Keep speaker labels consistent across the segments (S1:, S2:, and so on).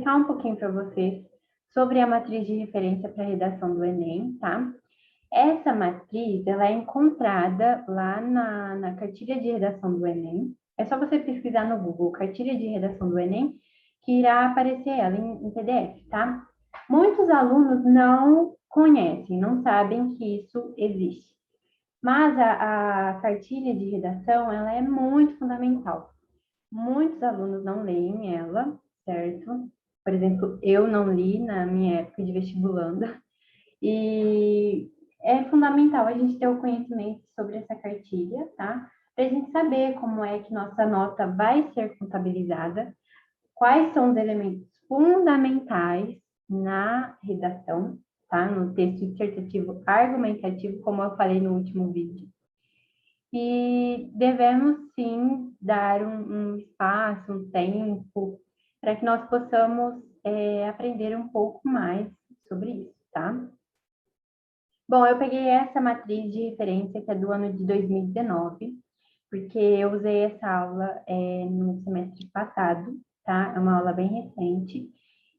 S1: explicar um pouquinho para vocês sobre a matriz de referência para a redação do Enem, tá? Essa matriz, ela é encontrada lá na cartilha de redação do Enem. É só você pesquisar no Google, cartilha de redação do Enem, que irá aparecer ela em PDF, tá? Muitos alunos não conhecem, não sabem que isso existe. Mas a cartilha de redação, ela é muito fundamental. Muitos alunos não leem ela, certo? Por exemplo, eu não li na minha época de vestibulanda. E é fundamental a gente ter o conhecimento sobre essa cartilha, tá? Para a gente saber como é que nossa nota vai ser contabilizada, quais são os elementos fundamentais na redação, tá? No texto dissertativo argumentativo, como eu falei no último vídeo. E devemos, sim, dar um espaço, um tempo, para que nós possamos aprender um pouco mais sobre isso, tá? Bom, eu peguei essa matriz de referência, que é do ano de 2019, porque eu usei essa aula no semestre passado, tá? É uma aula bem recente,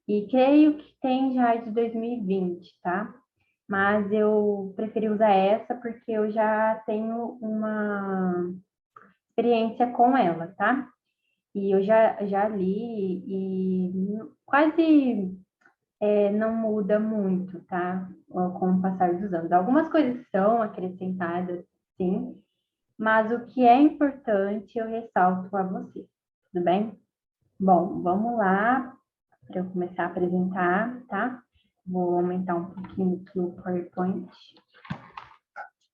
S1: e creio que tem já de 2020, tá? Mas eu preferi usar essa porque eu já tenho uma experiência com ela, tá? E eu já li e quase não muda muito, tá? Com o passar dos anos. Algumas coisas são acrescentadas, sim, mas o que é importante eu ressalto a você, tudo bem? Bom, vamos lá para eu começar a apresentar, tá? Vou aumentar um pouquinho aqui o PowerPoint.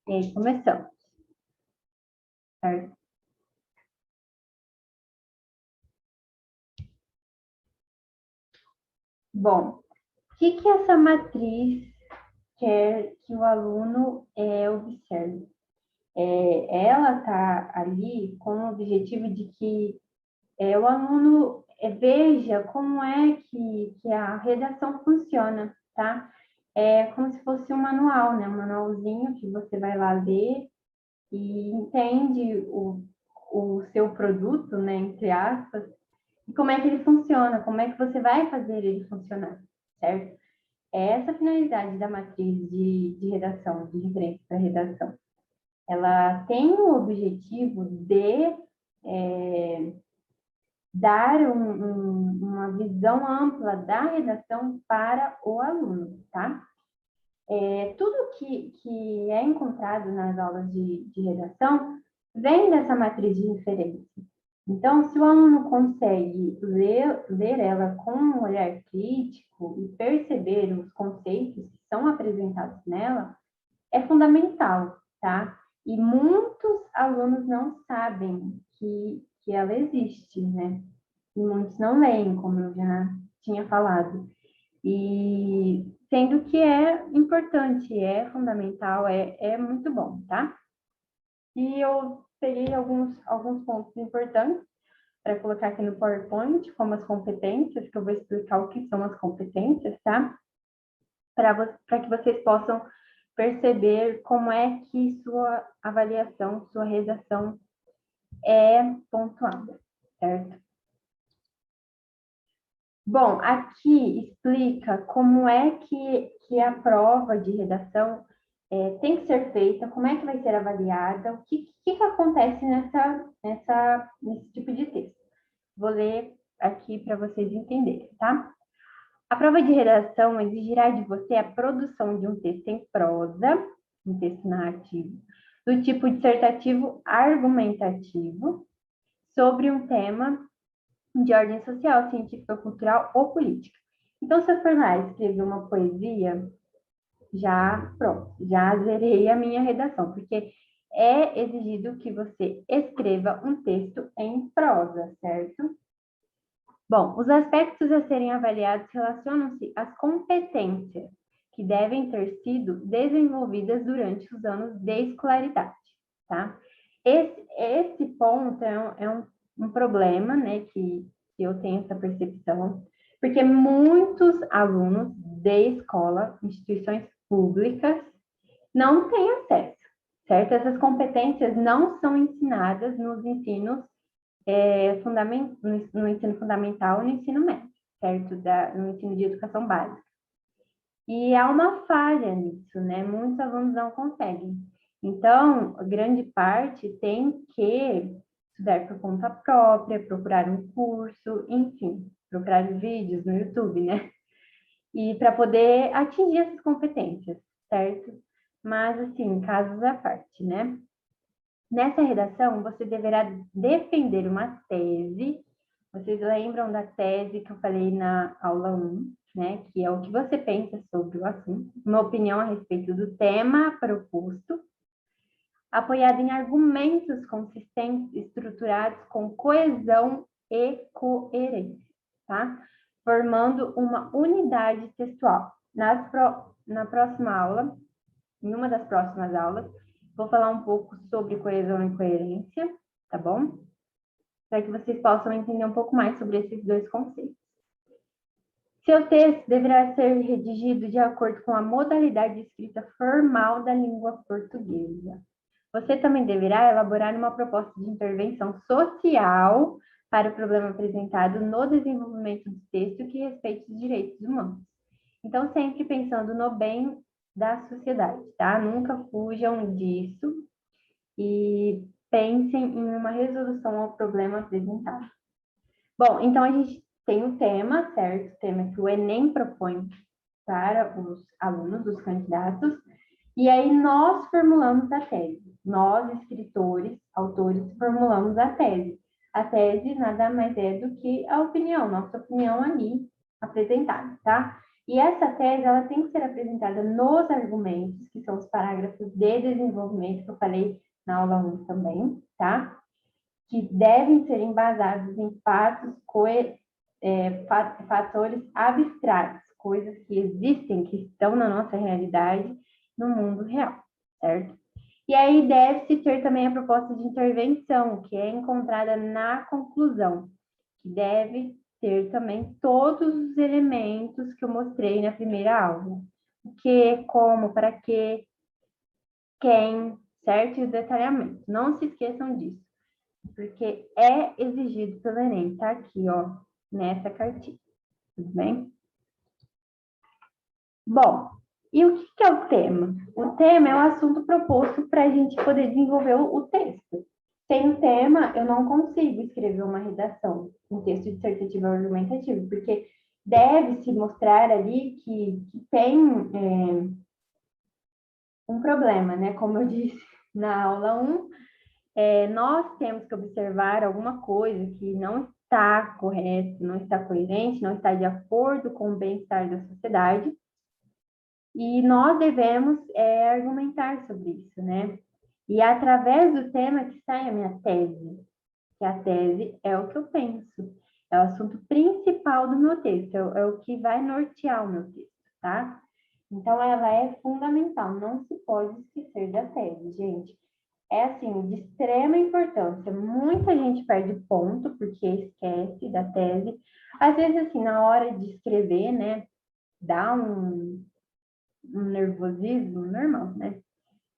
S1: E aí, começamos, certo? Bom, o que essa matriz quer que o aluno observe? Ela está ali com o objetivo de que o aluno veja como é que a redação funciona, tá? É como se fosse um manual, né? Um manualzinho que você vai lá ler e entende o seu produto, né? Entre aspas, e como é que ele funciona, como é que você vai fazer ele funcionar, certo? É essa a finalidade da matriz de redação, de referência para redação. Ela tem o objetivo de dar uma visão ampla da redação para o aluno, tá? Tudo que é encontrado nas aulas de redação vem dessa matriz de referência. Então, se o aluno consegue ler ela com um olhar crítico e perceber os conceitos que são apresentados nela, é fundamental, tá? E muitos alunos não sabem que ela existe, né? E muitos não leem, como eu já tinha falado. E sendo que é importante, é fundamental, é muito bom, tá? E eu peguei alguns pontos importantes para colocar aqui no PowerPoint, como as competências, que eu vou explicar o que são as competências, tá? Para que vocês possam perceber como é que sua avaliação, sua redação é pontuada, certo? Bom, aqui explica como é que a prova de redação tem que ser feita, como é que vai ser avaliada, o que acontece nesse tipo de texto. Vou ler aqui para vocês entenderem, tá? A prova de redação exigirá de você a produção de um texto em prosa, um texto narrativo, do tipo dissertativo argumentativo, sobre um tema de ordem social, científica, cultural ou política. Então, se eu for lá escrever uma poesia, pronto, já zerei a minha redação, porque é exigido que você escreva um texto em prosa, certo? Bom, os aspectos a serem avaliados relacionam-se às competências que devem ter sido desenvolvidas durante os anos de escolaridade, tá? Esse ponto um problema, né, que eu tenho essa percepção, porque muitos alunos de escola, instituições públicas, não têm acesso, certo? Essas competências não são ensinadas nos ensinos no ensino fundamental e no ensino médio, certo? No ensino de educação básica. E há uma falha nisso, né? Muitos alunos não conseguem. Então, grande parte tem que estudar por conta própria, procurar um curso, enfim, procurar vídeos no YouTube, né? E para poder atingir essas competências, certo? Mas, assim, casos à parte, né? Nessa redação, você deverá defender uma tese. Vocês lembram da tese que eu falei na aula 1, né? Que é o que você pensa sobre o assunto, uma opinião a respeito do tema proposto, apoiada em argumentos consistentes, estruturados com coesão e coerência, tá? Formando uma unidade textual. Na próxima aula, em uma das próximas aulas, vou falar um pouco sobre coesão e coerência, tá bom? Para que vocês possam entender um pouco mais sobre esses dois conceitos. Seu texto deverá ser redigido de acordo com a modalidade de escrita formal da língua portuguesa. Você também deverá elaborar uma proposta de intervenção social para o problema apresentado no desenvolvimento do texto que respeite os direitos humanos. Então, sempre pensando no bem da sociedade, tá? Nunca fujam disso e pensem em uma resolução ao problema apresentado. Bom, então a gente tem o tema, certo? O tema que o Enem propõe para os alunos, os candidatos, e aí nós formulamos a tese. Nós, escritores, autores, formulamos a tese. A tese nada mais é do que a opinião, nossa opinião ali apresentada, tá? E essa tese, ela tem que ser apresentada nos argumentos, que são os parágrafos de desenvolvimento que eu falei na aula 1 também, tá? Que devem ser embasados em fatores abstratos, coisas que existem, que estão na nossa realidade, no mundo real, certo? E aí deve-se ter também a proposta de intervenção, que é encontrada na conclusão, que deve ter também todos os elementos que eu mostrei na primeira aula. O que, como, para quê, quem, certo? E o detalhamento. Não se esqueçam disso, porque é exigido pelo Enem, tá aqui, ó, nessa cartilha, tudo bem? Bom, e o que é o tema? O tema é o assunto proposto para a gente poder desenvolver o texto. Sem o tema, eu não consigo escrever uma redação, um texto dissertativo ou argumentativo, porque deve-se mostrar ali que tem um problema, né? Como eu disse na aula 1, nós temos que observar alguma coisa que não está correto, não está coerente, não está de acordo com o bem-estar da sociedade, e nós devemos argumentar sobre isso, né? E é através do tema que sai a minha tese, que a tese é o que eu penso, é o assunto principal do meu texto, é o que vai nortear o meu texto, tá? Então, ela é fundamental, não se pode esquecer da tese, gente. É, assim, de extrema importância. Muita gente perde ponto porque esquece da tese. Às vezes, assim, na hora de escrever, né, dá um nervosismo normal, né?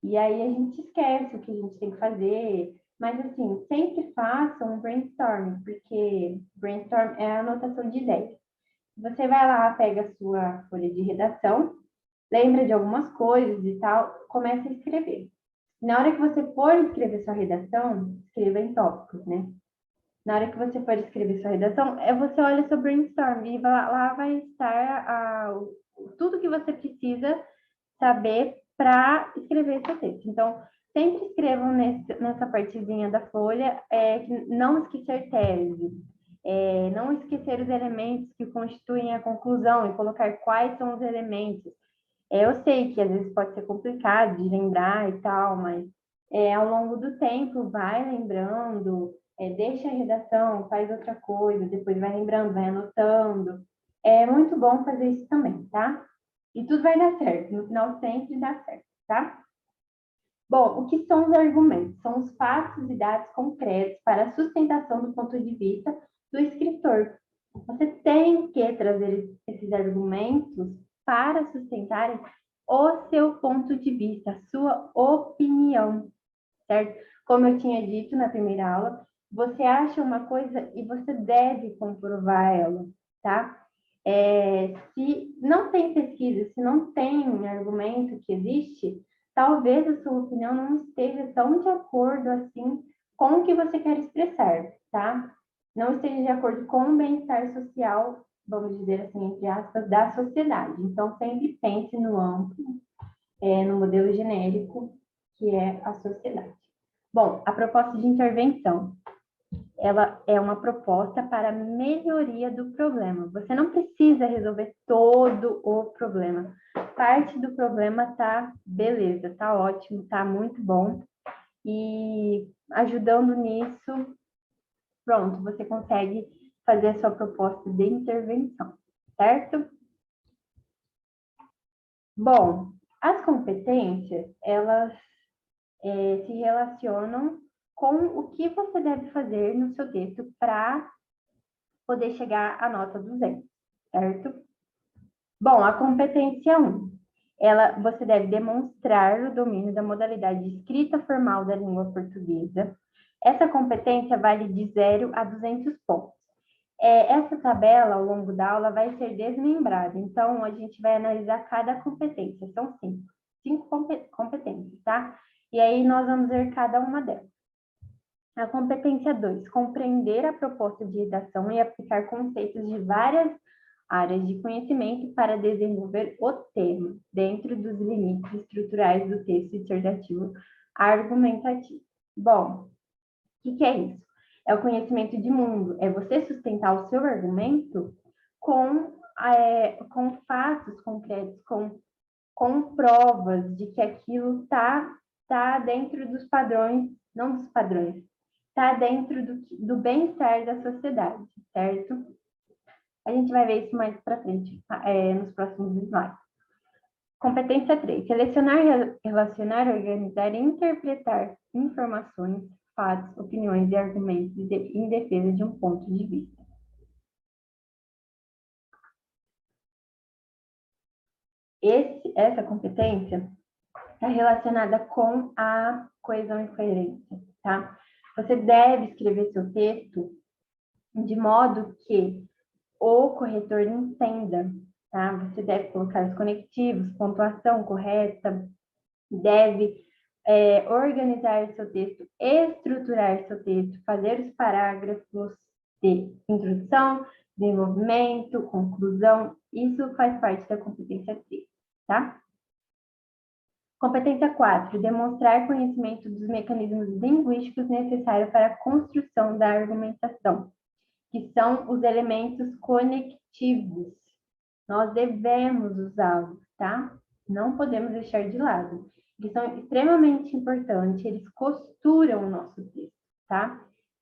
S1: E aí a gente esquece o que a gente tem que fazer. Mas, assim, sempre faça um brainstorm, porque brainstorm é a anotação de ideias. Você vai lá, pega a sua folha de redação, lembra de algumas coisas e tal, começa a escrever. Na hora que você for escrever sua redação, escreva em tópicos, né? Na hora que você for escrever sua redação, você olha seu brainstorm e lá vai estar tudo que você precisa saber para escrever seu texto. Então, sempre escrevam nessa partezinha da folha, não esquecer tese, não esquecer os elementos que constituem a conclusão e colocar quais são os elementos. Eu sei que às vezes pode ser complicado de lembrar e tal, mas ao longo do tempo vai lembrando, deixa a redação, faz outra coisa, depois vai lembrando, vai anotando. É muito bom fazer isso também, tá? E tudo vai dar certo, no final sempre dá certo, tá? Bom, o que são os argumentos? São os fatos e dados concretos para a sustentação do ponto de vista do escritor. Você tem que trazer esses argumentos para sustentarem o seu ponto de vista, a sua opinião, certo? Como eu tinha dito na primeira aula, você acha uma coisa e você deve comprovar ela, tá? Se não tem pesquisa, se não tem argumento que existe, talvez a sua opinião não esteja tão de acordo assim com o que você quer expressar, tá? Não esteja de acordo com o bem-estar social, vamos dizer assim, entre aspas, da sociedade. Então, sempre pense no amplo, no modelo genérico, que é a sociedade. Bom, a proposta de intervenção, ela é uma proposta para melhoria do problema. Você não precisa resolver todo o problema. Parte do problema tá beleza, tá ótimo, tá muito bom. E ajudando nisso, pronto, você consegue fazer a sua proposta de intervenção, certo? Bom, as competências, elas se relacionam com o que você deve fazer no seu texto para poder chegar à nota 200, certo? Bom, a competência 1, você deve demonstrar o domínio da modalidade escrita formal da língua portuguesa. Essa competência vale de 0 a 200 pontos. Essa tabela, ao longo da aula, vai ser desmembrada. Então, a gente vai analisar cada competência. São 5 competências, tá? E aí, nós vamos ver cada uma delas. A competência 2, compreender a proposta de redação e aplicar conceitos de várias áreas de conhecimento para desenvolver o tema, dentro dos limites estruturais do texto dissertativo argumentativo. Bom, o que é isso? É o conhecimento de mundo, é você sustentar o seu argumento com fatos concretos, com provas de que aquilo está dentro dos padrões, não dos padrões, está dentro do bem-estar da sociedade, certo? A gente vai ver isso mais para frente, nos próximos slides. Competência 3. Selecionar, relacionar, organizar e interpretar informações, fatos, opiniões e argumentos em defesa de um ponto de vista. Essa competência está relacionada com a coesão e coerência, tá? Você deve escrever seu texto de modo que o corretor entenda, tá? Você deve colocar os conectivos, pontuação correta, deve organizar seu texto, estruturar seu texto, fazer os parágrafos de introdução, desenvolvimento, conclusão, isso faz parte da competência 3, tá? Competência 4, demonstrar conhecimento dos mecanismos linguísticos necessários para a construção da argumentação, que são os elementos conectivos. Nós devemos usá-los, tá? Não podemos deixar de lado. Eles são extremamente importantes, eles costuram o nosso texto, tá?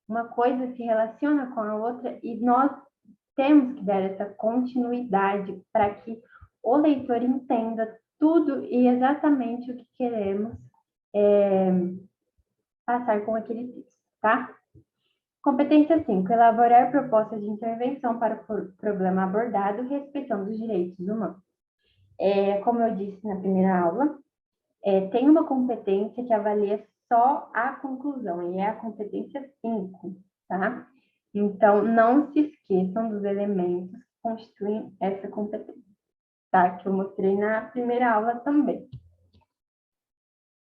S1: Uma coisa se relaciona com a outra e nós temos que dar essa continuidade para que o leitor entenda tudo e exatamente o que queremos passar com aquele texto, tá? Competência 5. Elaborar propostas de intervenção para o problema abordado, respeitando os direitos humanos. Como eu disse na primeira aula, tem uma competência que avalia só a conclusão, e é a competência 5, tá? Então, não se esqueçam dos elementos que constituem essa competência, tá? Que eu mostrei na primeira aula também.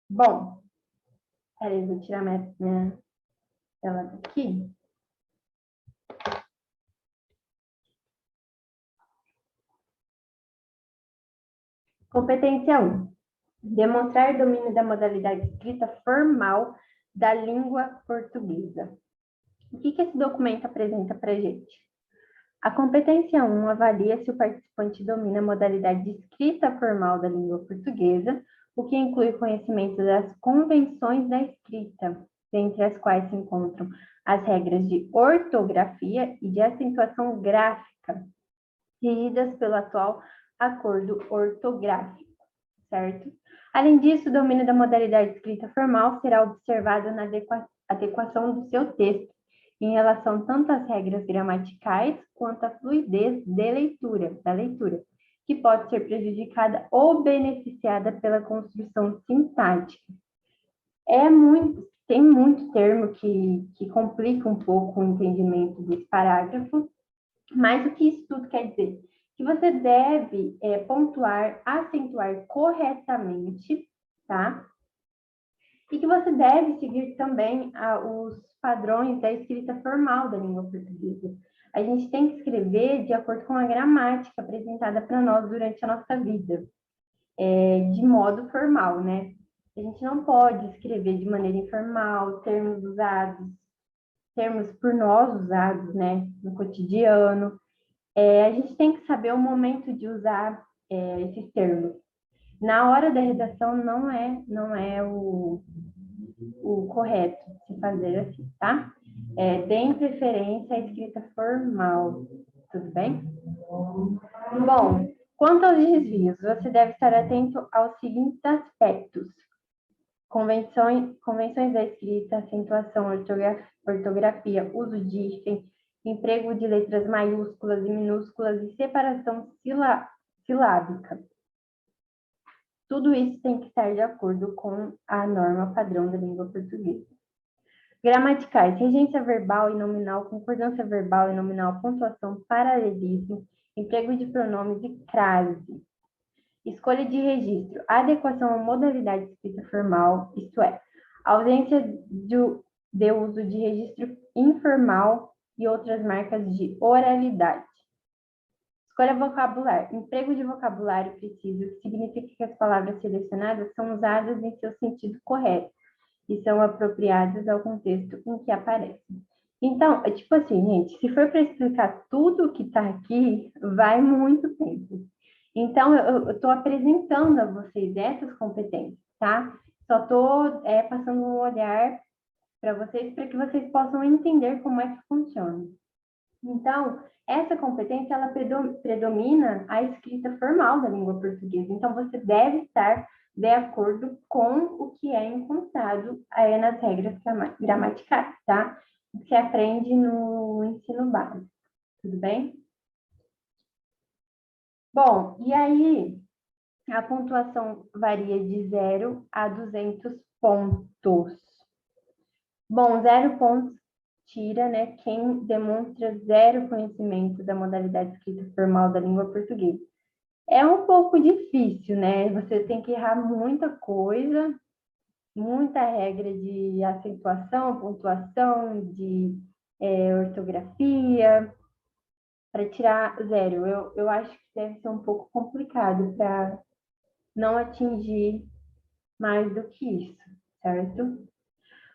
S1: Bom, peraí, vou tirar minha tela daqui. Competência 1. Demonstrar domínio da modalidade escrita formal da língua portuguesa. O que esse documento apresenta para a gente? A competência 1 avalia se o participante domina a modalidade escrita formal da língua portuguesa, o que inclui conhecimento das convenções da escrita, dentre as quais se encontram as regras de ortografia e de acentuação gráfica, regidas pelo atual acordo ortográfico, certo? Além disso, o domínio da modalidade escrita formal será observado na adequação do seu texto, em relação tanto às regras gramaticais quanto à fluidez da leitura, que pode ser prejudicada ou beneficiada pela construção sintática. Tem muito termo que complica um pouco o entendimento desse parágrafo, mas o que isso tudo quer dizer? que você deve pontuar, acentuar corretamente, tá? E que você deve seguir também os padrões da escrita formal da língua portuguesa. A gente tem que escrever de acordo com a gramática apresentada para nós durante a nossa vida, de modo formal, né? A gente não pode escrever de maneira informal, termos por nós usados, né, no cotidiano. A gente tem que saber o momento de usar esses termos. Na hora da redação não é o correto se fazer assim, tá? Deem preferência à escrita formal, tudo bem? Bom, quanto aos desvios, você deve estar atento aos seguintes aspectos: convenções da escrita, acentuação, ortografia, uso de hífen, emprego de letras maiúsculas e minúsculas e separação silábica. Tudo isso tem que estar de acordo com a norma padrão da língua portuguesa. Gramaticais: regência verbal e nominal, concordância verbal e nominal, pontuação, paralelismo, emprego de pronomes e crase. Escolha de registro: adequação à modalidade de escrita formal, isto é, ausência de uso de registro informal e outras marcas de oralidade. Escolha vocabular: emprego de vocabulário preciso, que significa que as palavras selecionadas são usadas em seu sentido correto e são apropriadas ao contexto em que aparecem. Então, tipo assim, gente, se for para explicar tudo que está aqui, vai muito tempo. Então, eu estou apresentando a vocês essas competências, tá? Só estou passando um olhar para que vocês possam entender como é que funciona. Então, essa competência, ela predomina a escrita formal da língua portuguesa. Então, você deve estar de acordo com o que é encontrado nas regras gramaticais, tá? O que se aprende no ensino básico, tudo bem? Bom, e aí a pontuação varia de 0 a 200 pontos. Bom, 0 pontos tira, né, quem demonstra zero conhecimento da modalidade escrita formal da língua portuguesa. É um pouco difícil, né? Você tem que errar muita coisa, muita regra de acentuação, pontuação, de ortografia, para tirar zero. Eu acho que deve ser um pouco complicado para não atingir mais do que isso, certo?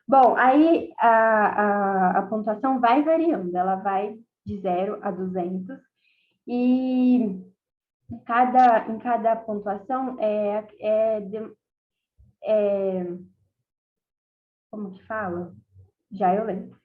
S1: Bom, aí a pontuação vai variando, ela vai de 0 a 200, e em cada pontuação como que fala? Já eu lembro.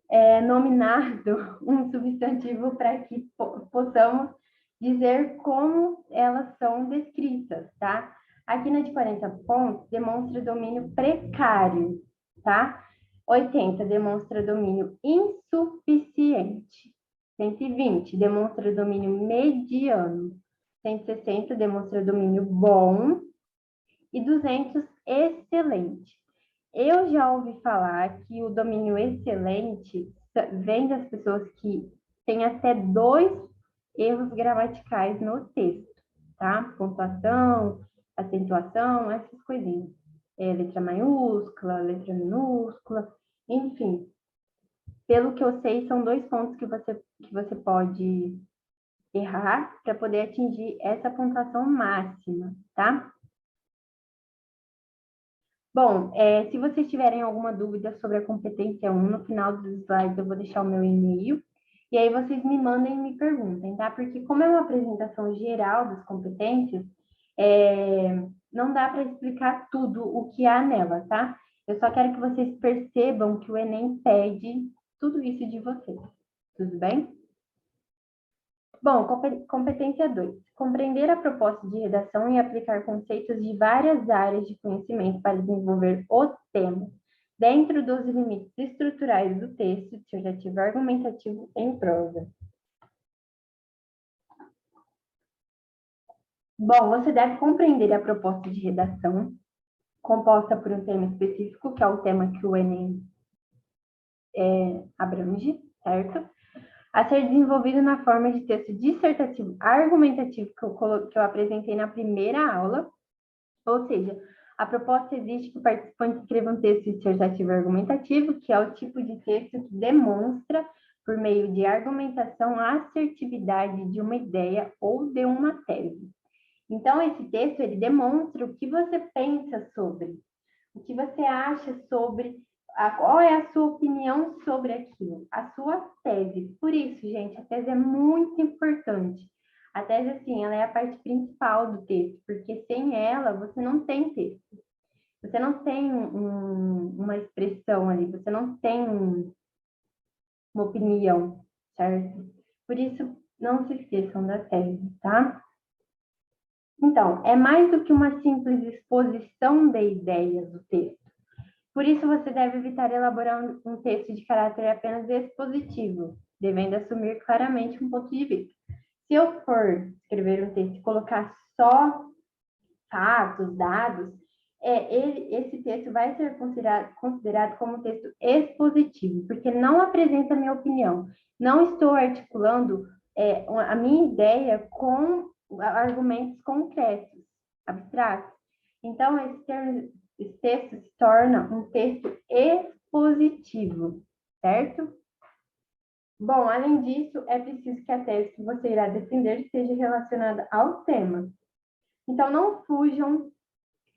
S1: É nominado um substantivo para que possamos dizer como elas são descritas, tá? Aqui na de 40 pontos, demonstra domínio precário, tá? 80 demonstra domínio insuficiente. 120 demonstra domínio mediano. 160 demonstra domínio bom. E 200, excelente. Eu já ouvi falar que o domínio excelente vem das pessoas que têm até 2 erros gramaticais no texto, tá? Pontuação, acentuação, essas coisinhas. Letra maiúscula, letra minúscula, enfim. Pelo que eu sei, são 2 pontos que você pode errar para poder atingir essa pontuação máxima, tá? Bom, se vocês tiverem alguma dúvida sobre a competência 1, no final dos slides eu vou deixar o meu e-mail, e aí vocês me mandem e me perguntem, tá? Porque como é uma apresentação geral das competências, não dá para explicar tudo o que há nela, tá? Eu só quero que vocês percebam que o Enem pede tudo isso de vocês, tudo bem? Bom, competência 2. Compreender a proposta de redação e aplicar conceitos de várias áreas de conhecimento para desenvolver o tema, dentro dos limites estruturais do texto, dissertativo argumentativo em prosa. Bom, você deve compreender a proposta de redação, composta por um tema específico, que é o tema que o Enem abrange, certo? a ser desenvolvido na forma de texto dissertativo argumentativo que eu apresentei na primeira aula, ou seja, a proposta existe que o participante escreva um texto dissertativo argumentativo, que é o tipo de texto que demonstra, por meio de argumentação, a assertividade de uma ideia ou de uma tese. Então, esse texto, ele demonstra o que você pensa sobre, o que você acha sobre, qual é a sua opinião sobre aquilo, a sua tese. Por isso, gente, a tese é muito importante. A tese, assim, ela é a parte principal do texto, porque sem ela você não tem texto. Você não tem uma expressão ali, você não tem uma opinião, certo? Por isso, não se esqueçam da tese, tá? Então, é mais do que uma simples exposição de ideias do texto. Por isso, você deve evitar elaborar um texto de caráter apenas expositivo, devendo assumir claramente um ponto de vista. Se eu for escrever um texto e colocar só fatos, dados, esse texto vai ser considerado como um texto expositivo, porque não apresenta a minha opinião. Não estou articulando a minha ideia com argumentos concretos, abstratos. Então, esse texto se torna um texto expositivo, certo? Bom, além disso, é preciso que a tese que você irá defender esteja relacionada ao tema. Então, não fujam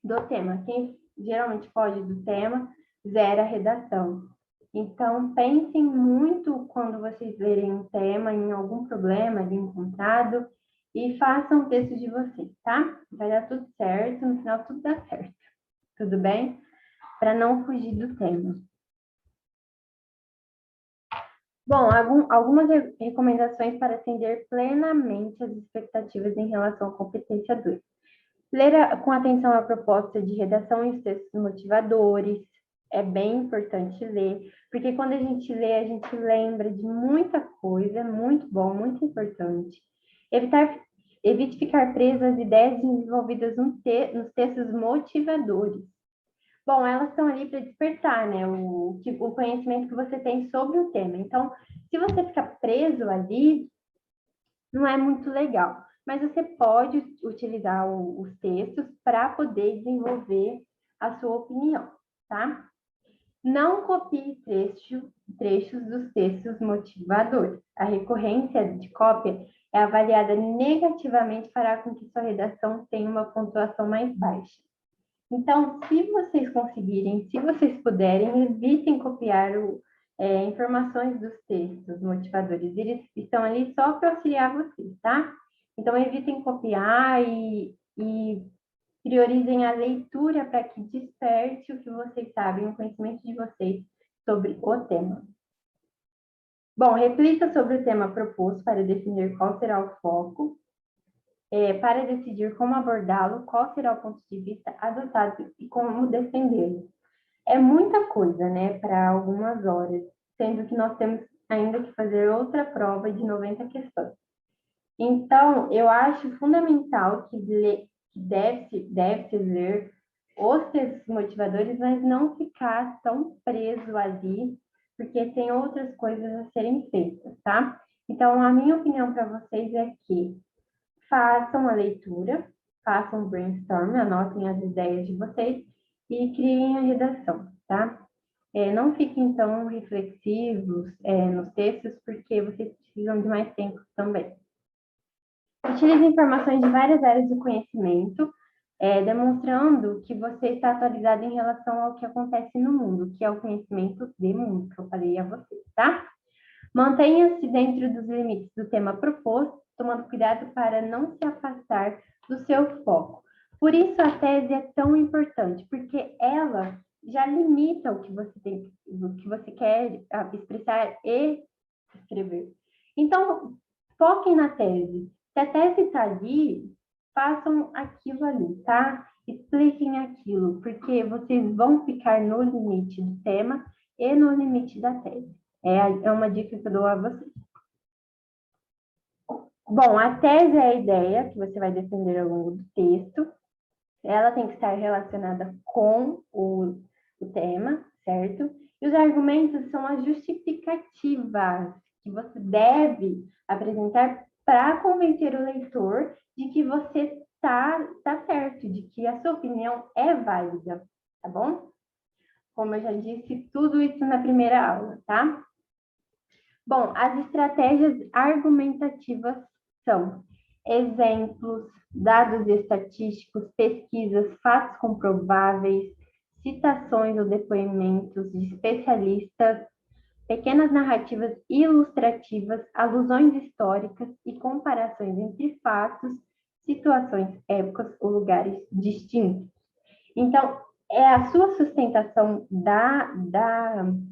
S1: do tema. Quem geralmente foge do tema, zera a redação. Então, pensem muito quando vocês lerem um tema, em algum problema ali encontrado, e façam o texto de vocês, tá? Vai dar tudo certo, no final tudo dá certo. Tudo bem? Para não fugir do tema. Bom, algumas recomendações para atender plenamente as expectativas em relação à competência 2. Ler com atenção a proposta de redação e os textos motivadores. É bem importante ler, porque quando a gente lê, a gente lembra de muita coisa, muito bom, muito importante. Evite ficar preso às ideias desenvolvidas nos textos motivadores. Bom, elas estão ali para despertar, né, o conhecimento que você tem sobre o tema. Então, se você ficar preso ali, não é muito legal. Mas você pode utilizar os textos para poder desenvolver a sua opinião, tá? Não copie trechos dos textos motivadores. A recorrência de cópia é avaliada negativamente, fará com que sua redação tenha uma pontuação mais baixa. Então, se vocês conseguirem, se vocês puderem, evitem copiar informações dos textos motivadores. Eles estão ali só para auxiliar vocês, tá? Então, evitem copiar e priorizem a leitura para que desperte o que vocês sabem, o conhecimento de vocês sobre o tema. Bom, reflita sobre o tema proposto para definir qual será o foco, para decidir como abordá-lo, qual será o ponto de vista adotado e como defendê-lo. É muita coisa, né, para algumas horas, sendo que nós temos ainda que fazer outra prova de 90 questões. Então, eu acho fundamental que deve-se ler os textos motivadores, mas não ficar tão preso ali, porque tem outras coisas a serem feitas, tá? Então, a minha opinião para vocês é que façam a leitura, façam o brainstorm, anotem as ideias de vocês e criem a redação, tá? Não fiquem tão reflexivos nos textos, porque vocês precisam de mais tempo também. Utilize informações de várias áreas do conhecimento, demonstrando que você está atualizado em relação ao que acontece no mundo, que é o conhecimento de mundo, que eu falei a vocês, tá? Mantenha-se dentro dos limites do tema proposto, tomando cuidado para não se afastar do seu foco. Por isso a tese é tão importante, porque ela já limita o que você quer expressar e escrever. Então, foquem na tese. Se a tese está ali, façam aquilo ali, tá? Expliquem aquilo, porque vocês vão ficar no limite do tema e no limite da tese. É uma dica que eu dou a vocês. Bom, a tese é a ideia que você vai defender ao longo do texto. Ela tem que estar relacionada com o tema, certo? E os argumentos são as justificativas que que você deve apresentar para convencer o leitor de que você tá certo, de que a sua opinião é válida, tá bom? Como eu já disse, tudo isso na primeira aula, tá? Bom, as estratégias argumentativas são exemplos, dados estatísticos, pesquisas, fatos comprováveis, citações ou depoimentos de especialistas, pequenas narrativas ilustrativas, alusões históricas e comparações entre fatos, situações, épocas ou lugares distintos. Então, é a sua sustentação do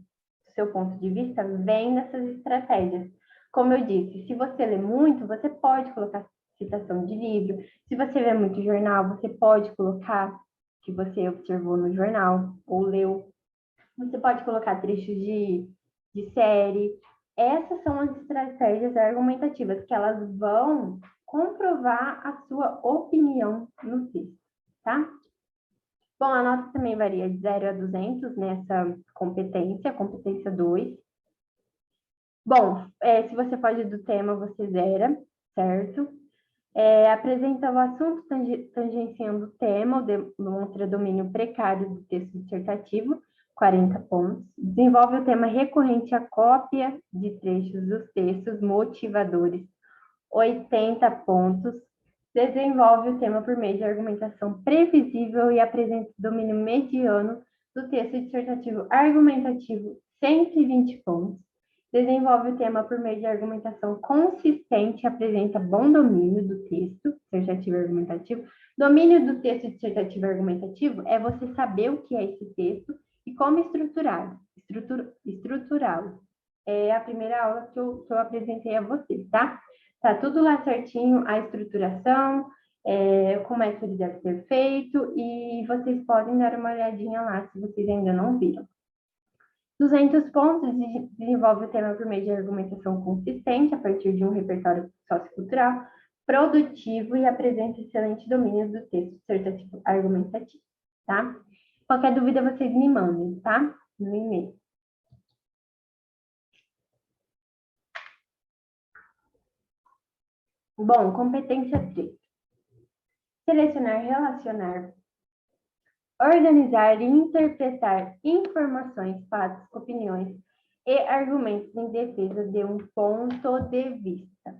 S1: seu ponto de vista vem dessas estratégias. Como eu disse, se você lê muito, você pode colocar citação de livro. Se você vê muito jornal, você pode colocar que você observou no jornal ou leu. Você pode colocar trechos de série. Essas são as estratégias argumentativas que elas vão comprovar a sua opinião no texto, tá? Bom, a nota também varia de 0 a 200 nessa competência 2. Bom, se você foge do tema, você zera, certo? Apresenta o assunto tangenciando o tema, demonstra domínio precário do texto dissertativo, 40 pontos. Desenvolve o tema recorrente à cópia de trechos dos textos motivadores, 80 pontos. Desenvolve o tema por meio de argumentação previsível e apresenta domínio mediano do texto dissertativo argumentativo, 120 pontos. Desenvolve o tema por meio de argumentação consistente e apresenta bom domínio do texto dissertativo argumentativo. Domínio do texto dissertativo argumentativo é você saber o que é esse texto e como estruturá-lo. É a primeira aula que eu apresentei a vocês, tá? Tá tudo lá certinho, a estruturação, como é que ele deve ser feito, e vocês podem dar uma olhadinha lá, se vocês ainda não viram. 200 pontos, desenvolve o tema por meio de argumentação consistente, a partir de um repertório sociocultural, produtivo e apresenta excelente domínio do texto dissertativo argumentativo, tá? Qualquer dúvida, vocês me mandem, tá? No e-mail. Bom, competência 3. Selecionar, relacionar, organizar e interpretar informações, fatos, opiniões e argumentos em defesa de um ponto de vista.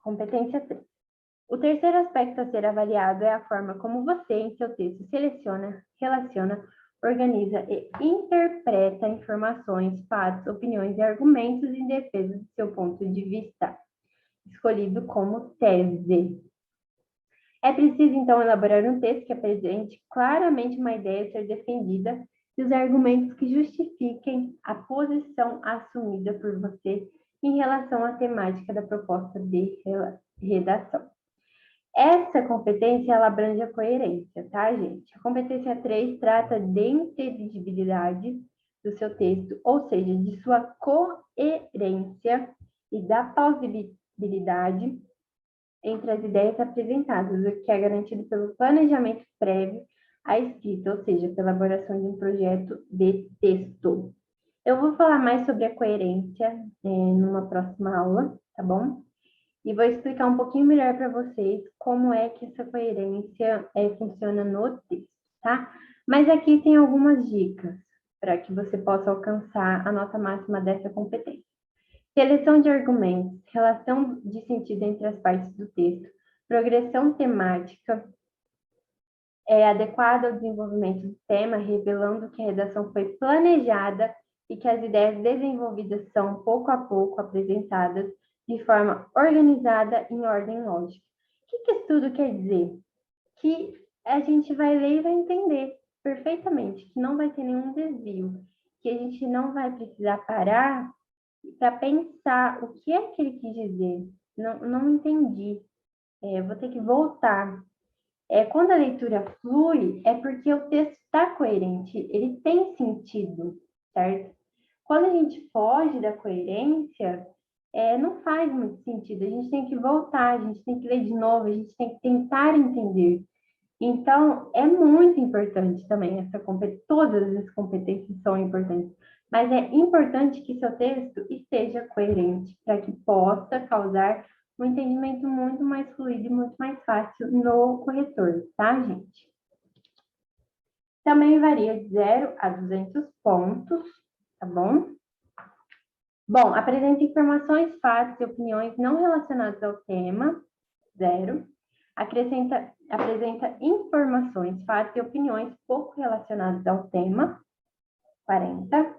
S1: Competência 3. O terceiro aspecto a ser avaliado é a forma como você, em seu texto, seleciona, relaciona, organiza e interpreta informações, fatos, opiniões e argumentos em defesa do seu ponto de vista, escolhido como tese. É preciso, então, elaborar um texto que apresente claramente uma ideia a ser defendida e os argumentos que justifiquem a posição assumida por você em relação à temática da proposta de redação. Essa competência, ela abrange a coerência, tá, gente? A competência 3 trata de inteligibilidade do seu texto, ou seja, de sua coerência e da plausibilidade entre as ideias apresentadas, o que é garantido pelo planejamento prévio à escrita, ou seja, pela elaboração de um projeto de texto. Eu vou falar mais sobre a coerência numa próxima aula, tá bom? E vou explicar um pouquinho melhor para vocês como é que essa coerência funciona no texto, tá? Mas aqui tem algumas dicas para que você possa alcançar a nota máxima dessa competência. Seleção de argumentos, relação de sentido entre as partes do texto, progressão temática adequada ao desenvolvimento do tema, revelando que a redação foi planejada e que as ideias desenvolvidas são, pouco a pouco, apresentadas de forma organizada em ordem lógica. O que isso tudo quer dizer? Que a gente vai ler e vai entender perfeitamente, que não vai ter nenhum desvio, que a gente não vai precisar parar para pensar o que é que ele quis dizer. Não entendi. Vou ter que voltar. Quando a leitura flui, é porque o texto está coerente, ele tem sentido, certo? Quando a gente foge da coerência, não faz muito sentido. A gente tem que voltar, a gente tem que ler de novo, a gente tem que tentar entender. Então, é muito importante também essa competência, todas as competências são importantes. Mas é importante que seu texto esteja coerente para que possa causar um entendimento muito mais fluido e muito mais fácil no corretor, tá, gente? Também varia de 0 a 200 pontos, tá bom? Bom, apresenta informações, fatos e opiniões não relacionadas ao tema, 0. Apresenta informações, fatos e opiniões pouco relacionadas ao tema, 40.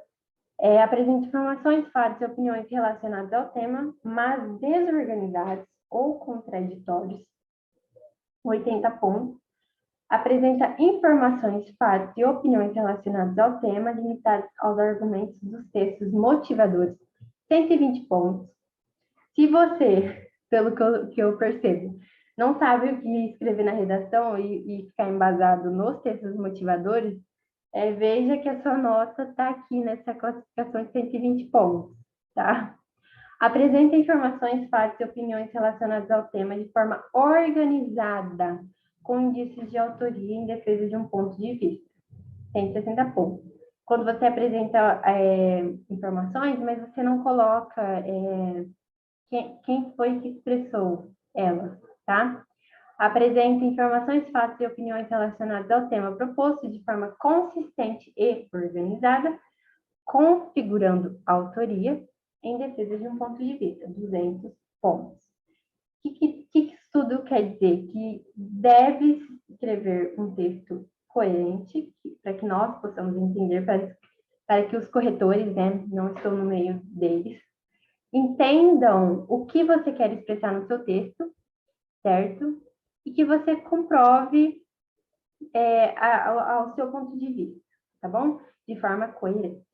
S1: Apresenta informações, fatos e opiniões relacionados ao tema, mas desorganizados ou contraditórios, 80 pontos. Apresenta informações, fatos e opiniões relacionados ao tema, limitados aos argumentos dos textos motivadores, 120 pontos. Se você, pelo que eu percebo, não sabe o que escrever na redação e ficar embasado nos textos motivadores, veja que a sua nota está aqui nessa classificação de 120 pontos, tá? Apresenta informações, fatos e opiniões relacionadas ao tema de forma organizada, com indícios de autoria em defesa de um ponto de vista, 160 pontos. Quando você apresenta informações, mas você não coloca quem foi que expressou elas, tá? Apresenta informações, fatos e opiniões relacionados ao tema proposto de forma consistente e organizada, configurando autoria em defesa de um ponto de vista, 200 pontos. O que isso tudo quer dizer? Que deve escrever um texto coerente, para que nós possamos entender, para que os corretores, né, não estou no meio deles, entendam o que você quer expressar no seu texto, certo? E que você comprove ao seu ponto de vista, tá bom? De forma coerente.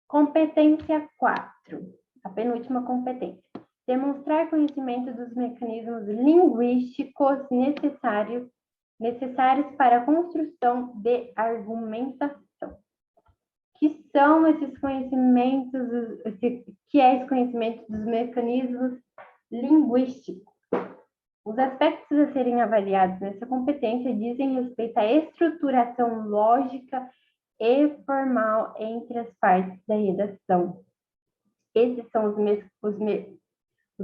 S1: Competência 4, a penúltima competência. Demonstrar conhecimento dos mecanismos linguísticos necessários para a construção de argumentação. Que são esses conhecimentos, que é esse conhecimento dos mecanismos linguísticos? Os aspectos a serem avaliados nessa competência dizem respeito à estruturação lógica e formal entre as partes da redação. Esses são os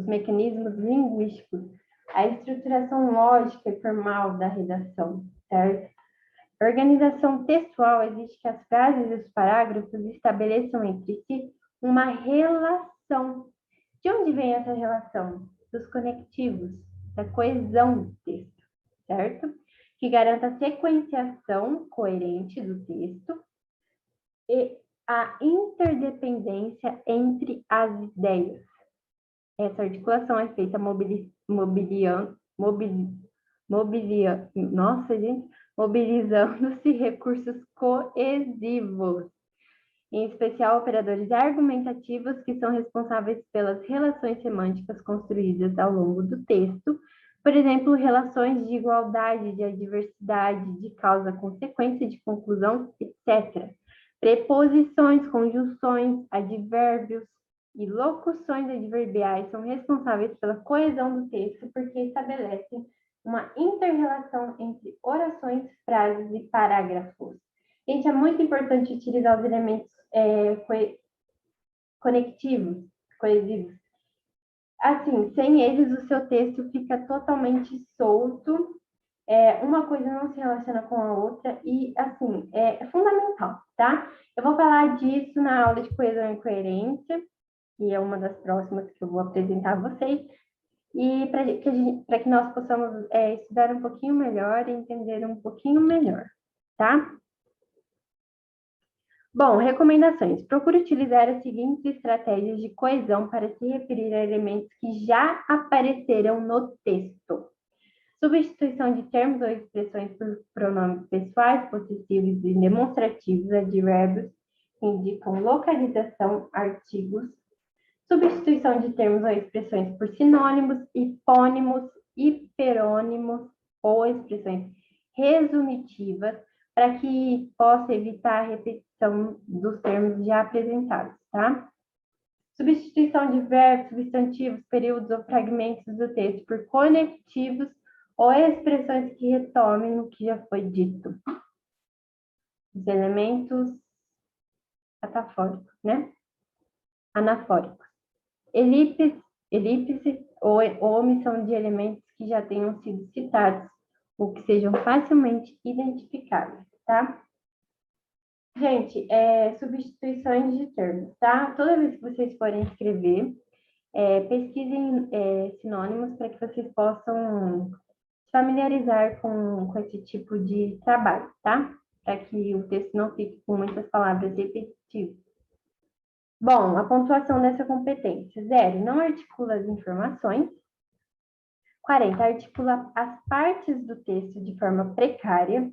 S1: mecanismos linguísticos, a estruturação lógica e formal da redação, certo? A organização textual exige que as frases e os parágrafos estabeleçam entre si uma relação. De onde vem essa relação? Dos conectivos, da coesão do texto, certo? Que garanta a sequenciação coerente do texto e a interdependência entre as ideias. Essa articulação é feita mobilizando-se recursos coesivos, em especial operadores argumentativos que são responsáveis pelas relações semânticas construídas ao longo do texto, por exemplo, relações de igualdade, de adversidade, de causa-consequência, de conclusão, etc. Preposições, conjunções, advérbios e locuções adverbiais são responsáveis pela coesão do texto porque estabelecem uma inter-relação entre orações, frases e parágrafos. Gente, é muito importante utilizar os elementos conectivos, coesivos. Assim, sem eles, o seu texto fica totalmente solto, uma coisa não se relaciona com a outra e, assim, é fundamental, tá? Eu vou falar disso na aula de coesão e coerência, que é uma das próximas que eu vou apresentar a vocês, e para que nós possamos estudar um pouquinho melhor e entender um pouquinho melhor, tá? Bom, recomendações. Procure utilizar as seguintes estratégias de coesão para se referir a elementos que já apareceram no texto. Substituição de termos ou expressões por pronomes pessoais, possessivos e demonstrativos, advérbios que indicam localização, artigos. Substituição de termos ou expressões por sinônimos, hipônimos, hiperônimos ou expressões resumitivas, para que possa evitar a repetição dos termos já apresentados, tá? Substituição de verbos, substantivos, períodos ou fragmentos do texto por conectivos ou expressões que retomem o que já foi dito. Os elementos catafóricos, né? Anafóricos. Elipse ou omissão de elementos que já tenham sido citados ou que sejam facilmente identificáveis, tá? Gente, substituições de termos, tá? Toda vez que vocês forem escrever, pesquisem sinônimos para que vocês possam se familiarizar com esse tipo de trabalho, tá? Para que o texto não fique com muitas palavras repetitivas. Bom, a pontuação dessa competência: 0, não articula as informações. 40, articula as partes do texto de forma precária.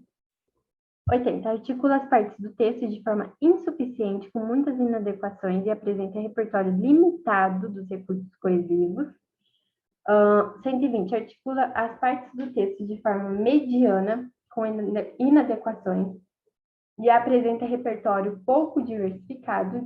S1: 80, articula as partes do texto de forma insuficiente, com muitas inadequações e apresenta repertório limitado dos recursos coesivos. 120, articula as partes do texto de forma mediana, com inadequações e apresenta repertório pouco diversificado.